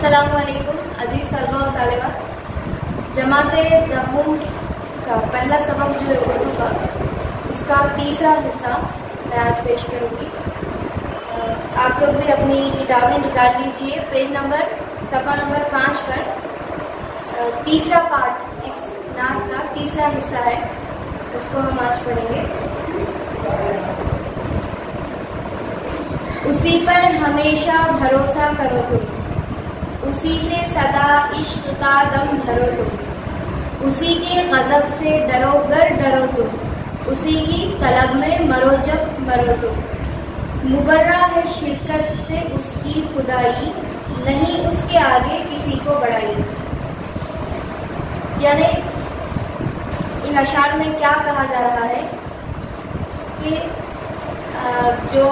السلام علیکم عزیز طلبہ و طالبات. جماعت دہم کا پہلا سبق جو ہے اردو کا، اس کا تیسرا حصہ میں آج پیش کروں گی. آپ لوگ بھی اپنی کتابیں نکال لیجیے. پیج نمبر صفحہ نمبر 5 پر تیسرا پارٹ اس نعت کا تیسرا حصہ ہے، اس کو ہم آج پڑھیں گے. اسی پر ہمیشہ بھروسہ کرو تم، اسی سے سدا عشق کا دم بھرو تم، اسی کے غضب سے ڈرو گر ڈرو تم، اسی کی طلب میں مرو جب مرو تم. مبرہ ہے شرکت سے اس کی خدائی، نہیں اس کے آگے کسی کو بڑھائی. یعنی ان اشعار میں کیا کہا جا رہا ہے کہ جو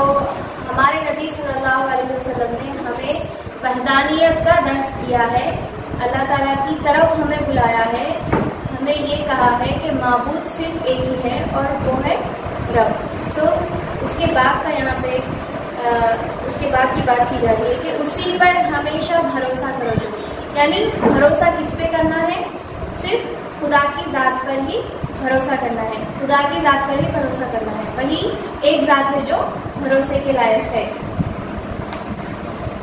ہمارے نبی صلی اللہ علیہ وسلم نے ہمیں وحدانیت کا درس دیا ہے، اللہ تعالیٰ کی طرف ہمیں بلایا ہے، ہمیں یہ کہا ہے کہ معبود صرف ایک ہی ہے اور وہ ہے رب. تو اس کے بعد کا یہاں پہ اس کے بعد کی بات کی جا رہی ہے کہ اسی پر ہمیشہ بھروسہ کرو. یعنی بھروسہ کس پہ کرنا ہے؟ صرف خدا کی ذات پر ہی بھروسہ کرنا ہے، خدا کی ذات پر ہی بھروسہ کرنا ہے. وہی ایک ذات ہے جو بھروسے کے لائق ہے.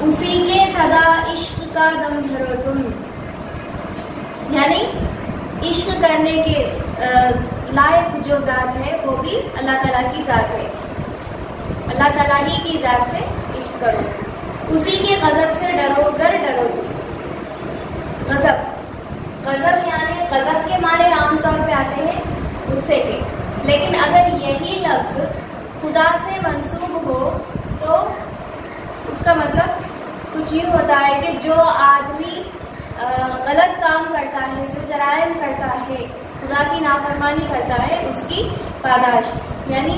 اسی کے سدا عشق کا دم بھرو تم، یعنی عشق کرنے کے لائق جو ذات ہے وہ بھی اللہ تعالیٰ کی ذات ہے. اللہ تعالیٰ ہی کی ذات سے عشق کرو. اسی کے غضب سے ڈرو گر ڈرو تم. غضب یعنی غضب کے معنی عام طور پہ آتے ہیں غصے کے، لیکن اگر یہی لفظ خدا سے منسوب ہو تو اس کا مطلب کچھ یوں ہوتا ہے کہ جو آدمی غلط کام کرتا ہے، جو جرائم کرتا ہے، خدا کی نافرمانی کرتا ہے، اس کی پاداش یعنی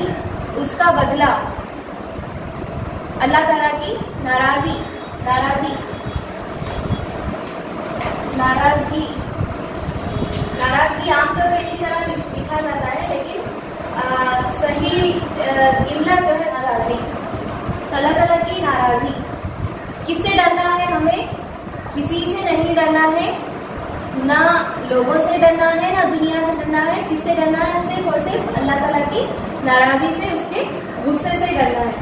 اس کا بدلہ اللہ تعالیٰ کی ناراضگی عام طور پہ اسی طرح لکھا جاتا ہے، لیکن صحیح املا جو ہے ناراضی. تو اللہ تعالیٰ کی ناراضی. کس سے ڈرنا ہے؟ ہمیں کسی سے نہیں ڈرنا ہے، نہ لوگوں سے ڈرنا ہے، نہ دنیا سے ڈرنا ہے. کس سے ڈرنا ہے؟ صرف اور صرف اللہ تعالیٰ کی ناراضی سے، اس کے غصے سے ڈرنا ہے.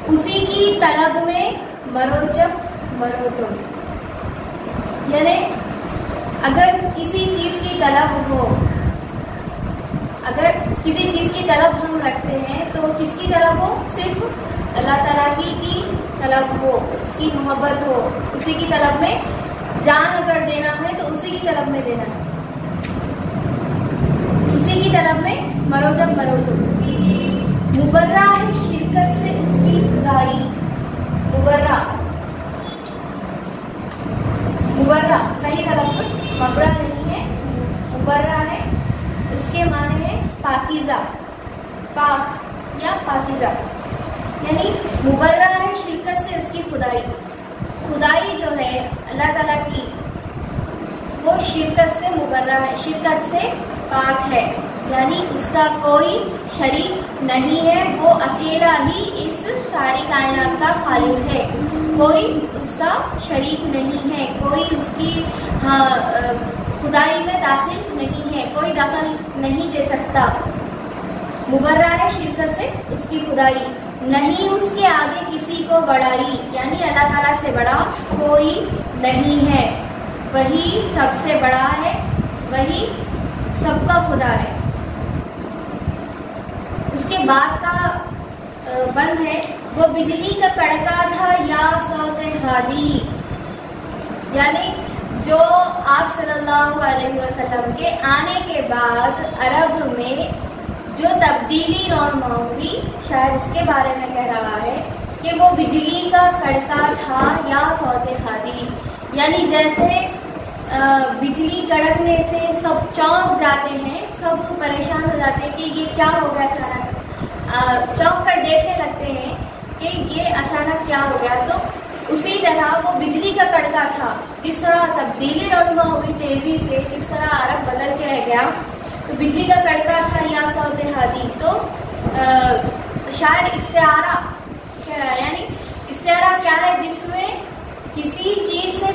اسی کی طلب میں مرو جب مرو تم. یعنی اگر کسی چیز کی طلب ہو، اگر کسی چیز کی طلب ہم رکھتے ہیں تو کس کی طلب ہو؟ صرف اللہ تعالیٰ ہی کی طلب ہو، اس کی محبت ہو. اسی کی طلب میں جان اگر دینا ہے تو اسی کی طلب میں دینا ہے. اسی کی طلب میں مرو جب مرو تم. مبرہ ہے شرکت سے اس کی خدائی. مبرہ صحیح تلفظ مبرہ نہیں ہے، مبرہ ہے. اس کے معنی ہے پاکیزہ، پاک یا پاکیزہ. یعنی مبرہ ہے شرکت سے اس کی خدائی. خدائی جو ہے اللہ تعالیٰ کی، وہ شرکت سے مبرہ ہے، شرکت سے پاک ہے. یعنی اس کا کوئی شریک نہیں ہے، وہ اکیلا ہی اس ساری کائنات کا خالق ہے. کوئی اس کا شریک نہیں ہے، کوئی اس کی خدائی میں داخل نہیں ہے، کوئی دخل نہیں دے سکتا. مبرہ ہے شرکت سے اس کی خدائی، نہیں اس کے آگے کسی کو بڑھائی. یعنی اللہ تعالیٰ سے بڑا کوئی نہیں ہے، وہی سب سے بڑا ہے، وہی سب کا خدا ہے. اس کے بعد کا بند ہے وہ بجلی کا کڑکا تھا یا صوت ہادی. یعنی جو آپ صلی اللہ علیہ وسلم کے آنے کے بعد عرب میں جو تبدیلی رونما ہوئی، شاید اس کے بارے میں کہہ رہا ہے کہ وہ بجلی کا کڑکا تھا یا صوت ہادی. یعنی جیسے بجلی کڑکنے سے سب چونک جاتے ہیں، سب پریشان ہو جاتے ہیں کہ یہ کیا ہو گیا، اچانک چونک کر دیکھنے لگتے ہیں کہ یہ اچانک کیا ہو گیا. تو اسی طرح وہ بجلی کا کڑکا تھا. جس طرح تبدیلی رونما ہوئی تیزی سے، جس طرح عرب بدل کے رہ گیا، تو بجلی کا کڑکا تھا یا صوت ہادی. تو شاید استعارہ، یعنی استعارہ کیا ہے؟ جس میں کسی چیز